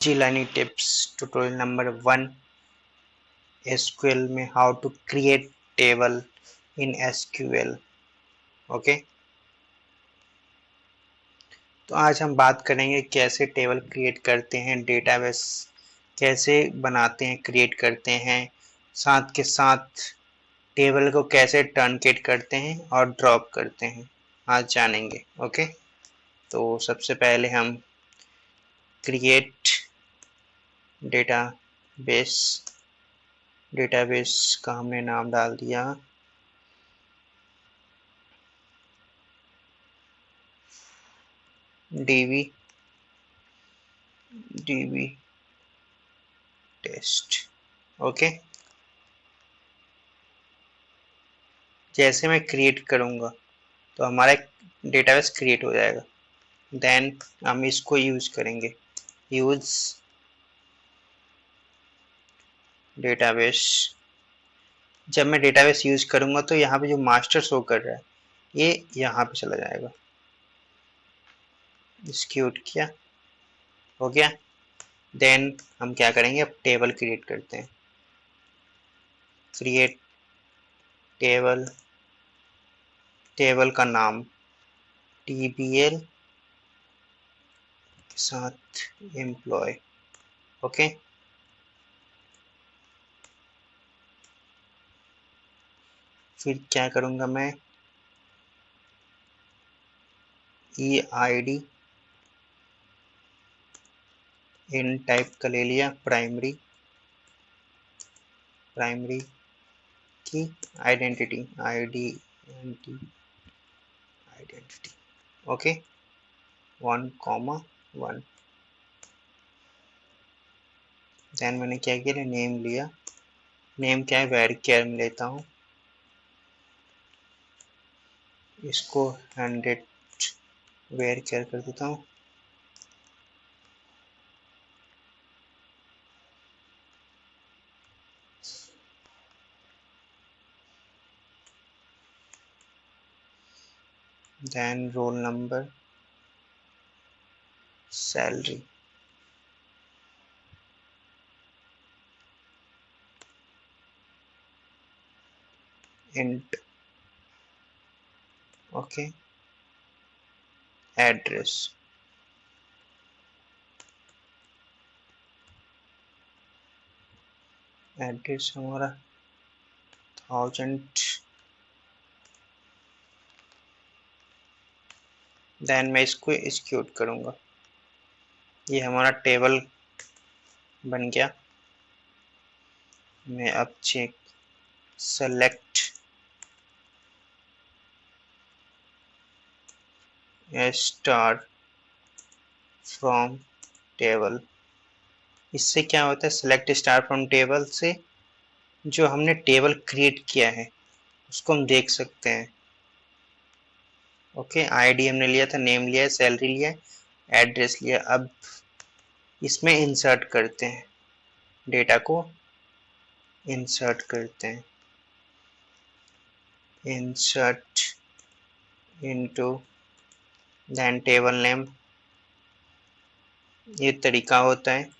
जी learning tips tutorial number 1 SQL में how to create table in SQL. Okay, तो आज हम बात करेंगे कैसे टेबल क्रिएट करते हैं, डेटाबेस कैसे बनाते हैं, क्रिएट करते हैं, साथ के साथ टेबल को कैसे टर्नकेट करते हैं और ड्रॉप करते हैं, आज जानेंगे। ओके, तो सबसे पहले हम क्रिएट डेटाबेस डेटाबेस का हमने नाम डाल दिया डीबी टेस्ट। ओके, जैसे मैं क्रिएट करूँगा तो हमारा एक डेटाबेस क्रिएट हो जाएगा। देन हम इसको यूज करेंगे, यूज डेटाबेस। जब मैं डेटाबेस यूज करूँगा तो यहाँ पे जो मास्टर शो कर रहा है ये यहाँ पे चला जाएगा। एक्सिक्यूट किया, हो गया। देन हम क्या करेंगे, अब टेबल क्रिएट करते हैं। क्रिएट टेबल, टेबल का नाम tbl के साथ एम्प्लॉय। ओके, फिर क्या करूँगा मैं, eid इन टाइप का ले लिया, प्राइमरी की आइडेंटिटी ओके 1,1। देन मैंने क्या किया, नेम लिया, नेम क्या है, varchar में लेता हूँ, इसको 100 varchar कर देता हूँ। Then roll number, salary, int. Okay, address, address हमारा 1000। देन मैं इसको एक्सिक्यूट करूँगा, ये हमारा टेबल बन गया। मैं अब check select star from table. इससे क्या होता है, सेलेक्ट स्टार फ्रॉम टेबल से जो हमने टेबल क्रिएट किया है उसको हम देख सकते हैं। ओके, आईडी हमने लिया था, नेम लिया है, सैलरी लिया है, एड्रेस लिया। अब इसमें इंसर्ट करते हैं, डेटा को इंसर्ट करते हैं, insert into, then table name. ये तरीका होता है।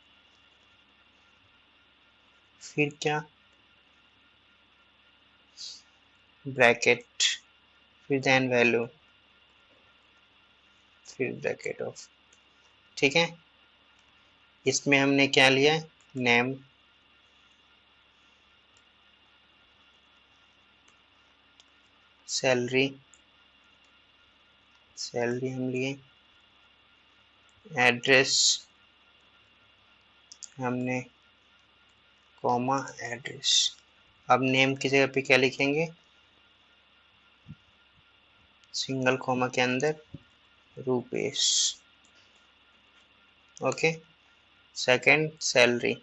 फिर क्या, ब्रैकेट, फिर देन वैल्यू, फिर ब्रैकेट ऑफ। ठीक है, इसमें हमने क्या लिया है, नेम, सैलरी, सैलरी हम लिए, एड्रेस हमने कॉमा एड्रेस। अब नेम की जगह पे क्या लिखेंगे, सिंगल कॉमा के अंदर Rupesh. Okay, second salary,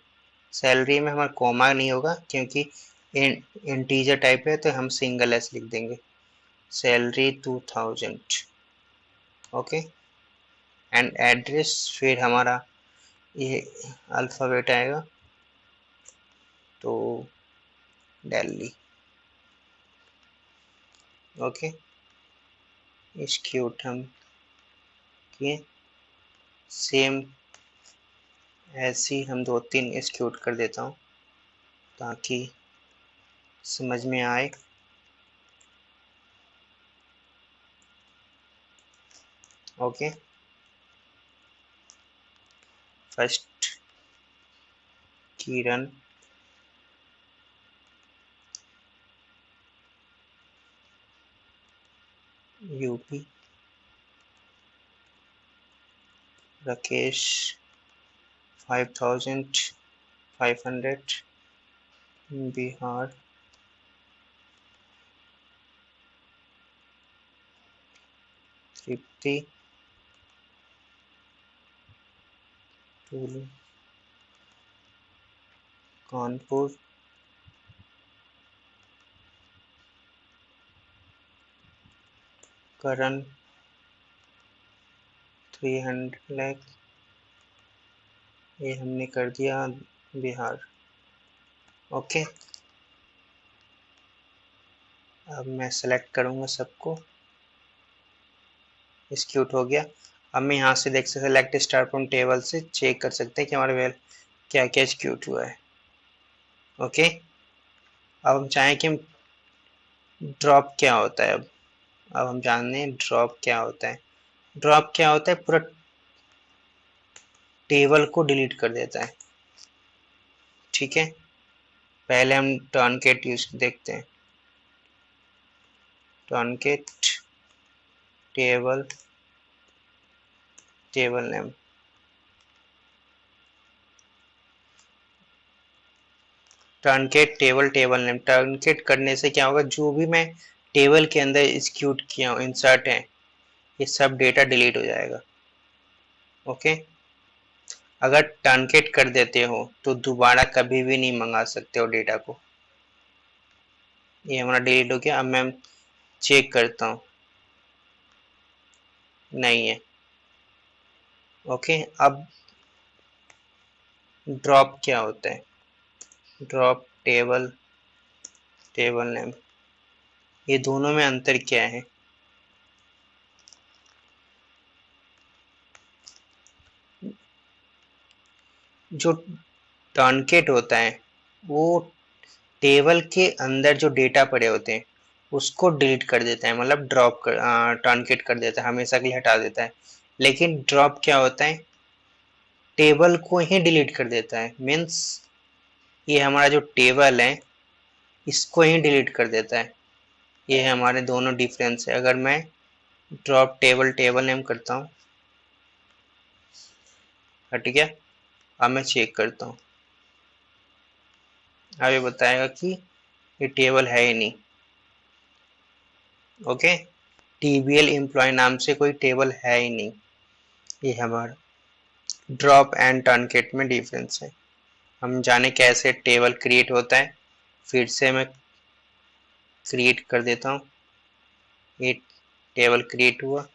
salary में हमारा कॉमा नहीं होगा क्योंकि इंटीजर टाइप है तो हम सिंगल एस लिख देंगे, सैलरी 2000। ओके, एंड एड्रेस फिर हमारा ये अल्फ़ाबेट आएगा तो दिल्ली। ओके, एक्सिक्यूट हम किए, सेम ऐसे ही हम 2-3 एक्सिक्यूट कर देता हूँ ताकि समझ में आए। ओके, फर्स्ट किरण यूपी, राकेश 5500 बिहार, तृप्ति टूलू कानपुर, करण 300 लाख, ये हमने कर दिया बिहार। ओके, अब मैं सेलेक्ट करूँगा सबको, एक्सिक्यूट हो गया। अब मैं यहाँ से देख सकते सेलेक्ट स्टार फ्रॉम टेबल से चेक कर सकते हैं कि हमारे वेल क्या क्या एक्सिक्यूट हुआ है। ओके, अब हम चाहें कि ड्रॉप क्या होता है। अब हम जानते हैं ड्रॉप क्या होता है। ड्रॉप क्या होता है, पूरा टेबल को डिलीट कर देता है। ठीक है, पहले हम टर्नकेट यूज देखते हैं। टर्नकेट टेबल नेम, टर्नकेट टेबल नेम। टर्नकेट करने से क्या होगा, जो भी मैं टेबल के अंदर एक्सिक्यूट किया हूँ, इंसर्ट है, ये सब डेटा डिलीट हो जाएगा। ओके, अगर टर्नकेट कर देते हो तो दोबारा कभी भी नहीं मंगा सकते हो डेटा को। ये हमारा डिलीट हो गया। अब मैं चेक करता हूँ, नहीं है। ओके, अब ड्रॉप क्या होता है, ड्रॉप टेबल नेम, ये दोनों में अंतर क्या है। जो टर्नकेट होता है वो टेबल के अंदर जो डेटा पड़े होते हैं उसको डिलीट कर देता है, मतलब ड्रॉप कर टर्नकेट कर देता है, हमेशा के लिए हटा देता है। लेकिन ड्रॉप क्या होता है, टेबल को ही डिलीट कर देता है। मीन्स ये हमारा जो टेबल है इसको ही डिलीट कर देता है। ये हमारे दोनों डिफरेंस है। अगर मैं ड्रॉप टेबल नेम करता हूँ, हट गया। अब मैं चेक करता हूँ, अब ये बताएगा कि ये टेबल है ही नहीं। ओके, टीबीएल एम्प्लॉय नाम से कोई टेबल है ही नहीं। ये हमारा ड्रॉप एंड टर्नकेट में डिफरेंस है। हम जाने कैसे टेबल क्रिएट होता है, फिर से मैं क्रिएट कर देता हूँ। ये टेबल क्रिएट हुआ,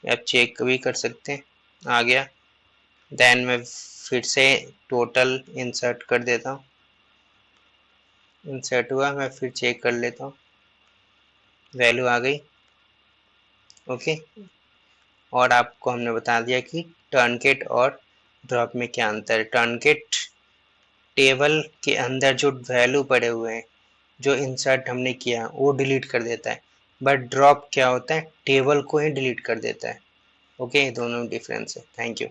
आप चेक भी कर सकते हैं, आ गया। देन मैं फिर से टोटल इंसर्ट कर देता हूँ, इंसर्ट हुआ, मैं फिर चेक कर लेता हूँ, वैल्यू आ गई। ओके, और आपको हमने बता दिया कि टर्नकेट और ड्रॉप में क्या अंतर है। टर्नकेट टेबल के अंदर जो वैल्यू पड़े हुए हैं, जो इंसर्ट हमने किया वो डिलीट कर देता है, बट ड्रॉप क्या होता है, टेबल को ही डिलीट कर देता है। ओके, दोनों डिफरेंस है। Thank you.